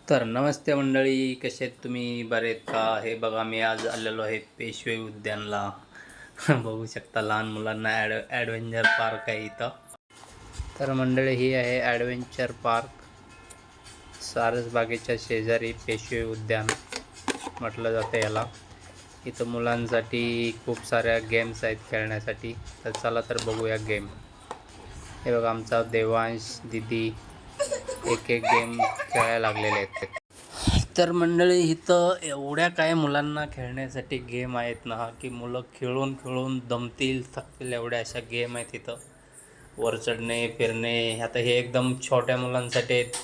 तर नमस्ते मंडळी, कसे आहेत तुम्ही? बरे आहेत का? हे बघा, मी आज आलेलो आहे पेशवे उद्यानला. बघू शकता लहान मुलांना ॲडव्हेंचर पार्क आहे इथं. तर मंडळी, ही आहे ॲडव्हेंचर पार्क, सारसबागेच्या शेजारी पेशवे उद्यान म्हटलं जातं याला. इथं मुलांसाठी खूप साऱ्या गेम्स आहेत खेळण्यासाठी. तर चला तर बघूया गेम. हे बघा, आमचा देवांश दिदी एक एक गेम खेळायला लागलेले आहेत. तर मंडळी, इथं एवढ्या काय मुलांना खेळण्यासाठी गेम आहेत ना, की मुलं खेळून खेळून दमतील थकतील एवढ्या अशा गेम आहेत इथं. वर चढणे, फिरणे. आता हे एकदम छोट्या मुलांसाठी आहेत.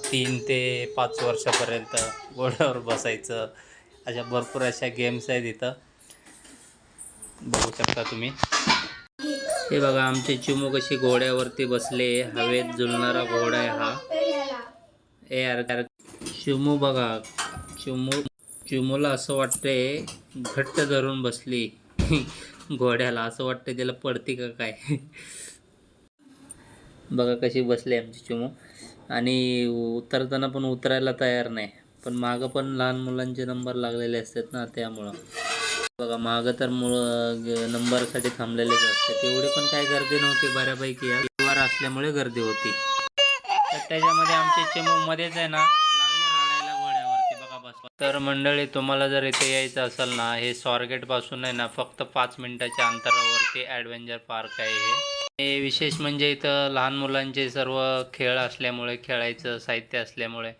3 ते 5 वर्षापर्यंत घोड्यावर बसायचं, अशा भरपूर अशा गेम्स आहेत इथं. बघू शकता तुम्ही. हे बघा, आमचे चिमू कशी घोड्यावरती बसले. हवेत झुलणारा घोडा आहे हा. ए यार, चिमू बघा, चिमूला असं वाटतंय घट्ट धरून बसली घोड्याला. असं वाटतंय त्याला पडती का काय. बघा कशी बसली आमची चिमू. आणि उतरताना पण उतरायला तयार नाही. पण मागं पण लहान मुलांचे नंबर लागलेले असतात ना, त्यामुळं. बघा, मागं तर नंबरसाठी थांबलेलेच असतात. एवढे पण काय गर्दी नव्हती बऱ्यापैकी. रविवार असल्यामुळे गर्दी होती. तर त्याच्यामध्ये आमचे चिमू मध्येच आहे ना, लागले रडायला घोड्यावरती. बघा बसवा. तर मंडळी, तुम्हाला जर इथे यायचं असेल ना, हे स्वारगेटपासून आहे ना फक्त 5 मिनिटाच्या अंतरावरती ॲडव्हेंचर पार्क आहे हे. विशेष म्हणजे इथं लहान मुलांचे सर्व खेळ असल्यामुळे, खेळायचं साहित्य असल्यामुळे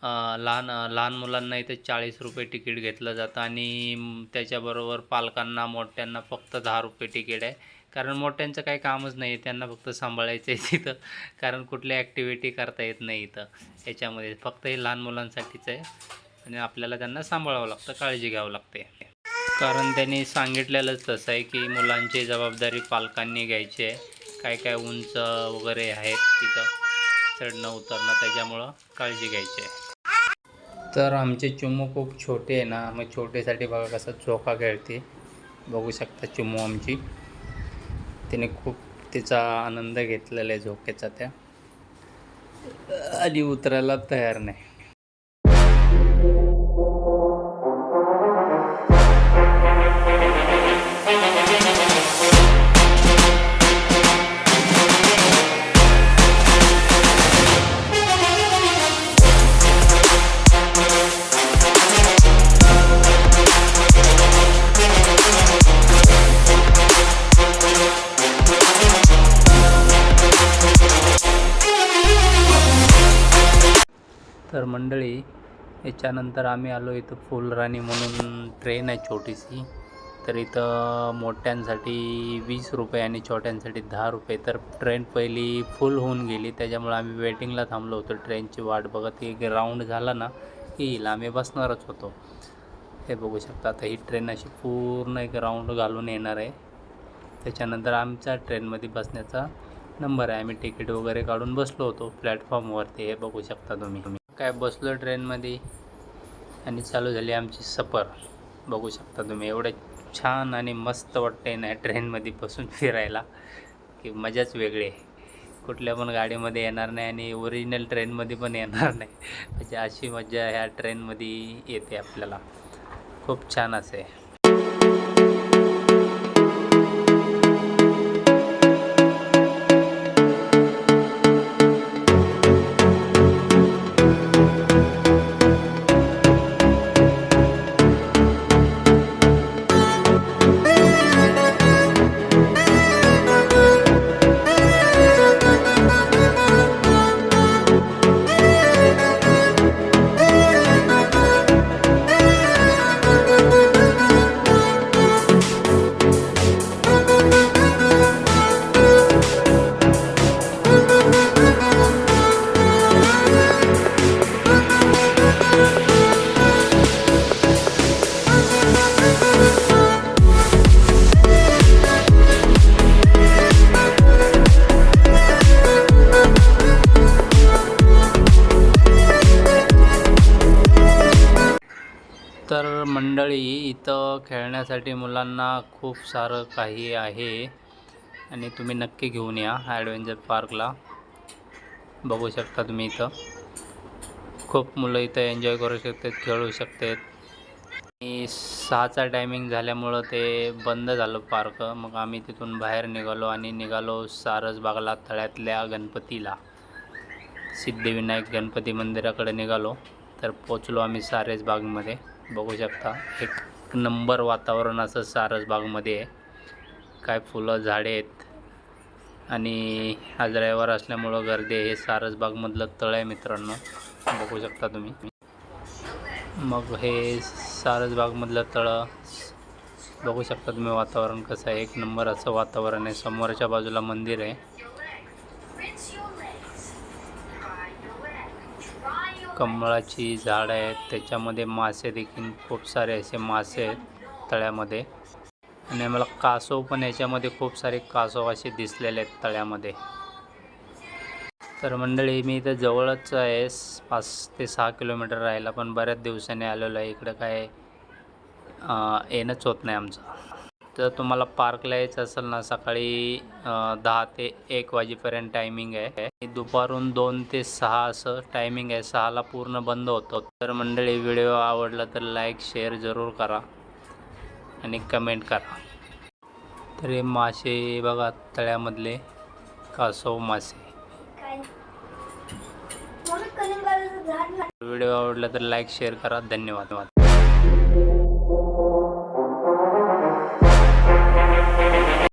लहान लहान मुलांना इथे 40 रुपये तिकीट घेतलं जातं. आणि त्याच्याबरोबर पालकांना, मोठ्यांना फक्त 10 रुपये तिकीट आहे. कारण मोठ्यांचं काही कामच नाही आहे, त्यांना फक्त सांभाळायचं आहे तिथं. कारण कुठल्या ॲक्टिव्हिटी करता येत नाही इथं याच्यामध्ये. फक्त हे लहान मुलांसाठीच आहे आणि आपल्याला त्यांना सांभाळावं लागतं, काळजी घ्यावं लागते. कारण त्यांनी सांगितलेलंच तसं आहे की मुलांची जबाबदारी पालकांनी घ्यायची आहे. काय काय उंच वगैरे आहेत तिथं, चढणं उतरणं, त्याच्यामुळं काळजी घ्यायची आहे. तर आमचे चिमू खूप छोटे आहे ना, मग छोटेसाठी बघा कसं चोखा खेळते. बघू शकता चिमू आमची. तिने खूप तिचा आनंद घेतलेला आहे झोक्याचा त्या. आणि उतरायला तयार नाही. तर मंडळी, याच्यानंतर आम्ही आलो इथं फुलराणी म्हणून ट्रेन आहे छोटीशी. तर इथं मोठ्यांसाठी 20 रुपये आणि छोट्यांसाठी 10 रुपये. तर ट्रेन पहिली फुल होऊन गेली, त्याच्यामुळे आम्ही वेटिंगला थांबलो होतो ट्रेनची वाट बघत. एक राऊंड झाला ना येईल, आम्ही बसणारच होतो. हे बघू शकता, आता ही ट्रेन अशी पूर्ण एक राऊंड घालून येणार आहे. त्याच्यानंतर आमच्या ट्रेनमध्ये बसण्याचा नंबर आहे. आम्ही तिकीट वगैरे काढून बसलो होतो प्लॅटफॉर्मवरती. हे बघू शकता तुम्ही. काय बसलो ट्रेनमध्ये आणि चालू झाली आमची सफर. बघू शकता तुम्ही. एवढं छान आणि मस्त वाटते ना ट्रेनमध्ये बसून फिरायला, की मजाच वेगळी आहे. कुठल्या पण गाडीमध्ये येणार नाही आणि ओरिजिनल ट्रेनमध्ये पण येणार नाही. म्हणजे अशी मजा ह्या ट्रेनमध्ये येते आपल्याला. खूप छान असे. तर मंडळी, इथं खेळण्यासाठी मुलांना खूप सारं काही आहे आणि तुम्ही नक्की घेऊन या ॲडव्हेंचर पार्कला. बघू शकता तुम्ही, इथं खूप मुलं इथं एन्जॉय करू शकतात, खेळू शकतात. आणि 6चा टायमिंग झाल्यामुळं ते बंद झालं पार्क. मग आम्ही तिथून बाहेर निघालो आणि निघालो सारसबागला तळ्यातल्या गणपतीला, सिद्धिविनायक गणपती मंदिराकडे निघालो. तर पोचलो आम्ही सारसबागमध्ये. बघू शकता एक नंबर वातावरण असं सारसबागमध्ये आहे. काय फुलं झाडे आहेत आणि आज रविवार असल्यामुळं गर्दी आहे. हे सारसबागमधलं तळ आहे मित्रांनो, बघू शकता तुम्ही. मग हे सारसबागमधलं तळं बघू शकता तुम्ही. वातावरण कसं आहे, एक नंबर असं वातावरण आहे. समोरच्या बाजूला मंदिर आहे. कमळाची झाडं आहेत, त्याच्यामध्ये मासे देखील खूप सारे असे मासे आहेत तळ्यामध्ये. आणि मला कासव पण याच्यामध्ये खूप सारे कासव असे दिसलेले आहेत तळ्यामध्ये. तर मंडळी मी इथं जवळच आहे, 5 ते 6 किलोमीटर राहिला, पण बऱ्याच दिवसांनी आलेलो आहे इकडं. काय येणंच होत नाही आमचं. तर तुम्हाला पार्कला यायचं असेल ना, सकाळी 10 ते 1 वाजेपर्यंत टायमिंग आहे. दुपारून 2 ते 6 असं टायमिंग आहे. 6ला पूर्ण बंद होतो. तर मंडळी व्हिडिओ आवडला तर लाईक शेअर जरूर करा आणि कमेंट करा. तर हे मासे बघा, तळ्यामधले कासव मासे. व्हिडिओ आवडला तर लाईक शेअर करा. धन्यवाद.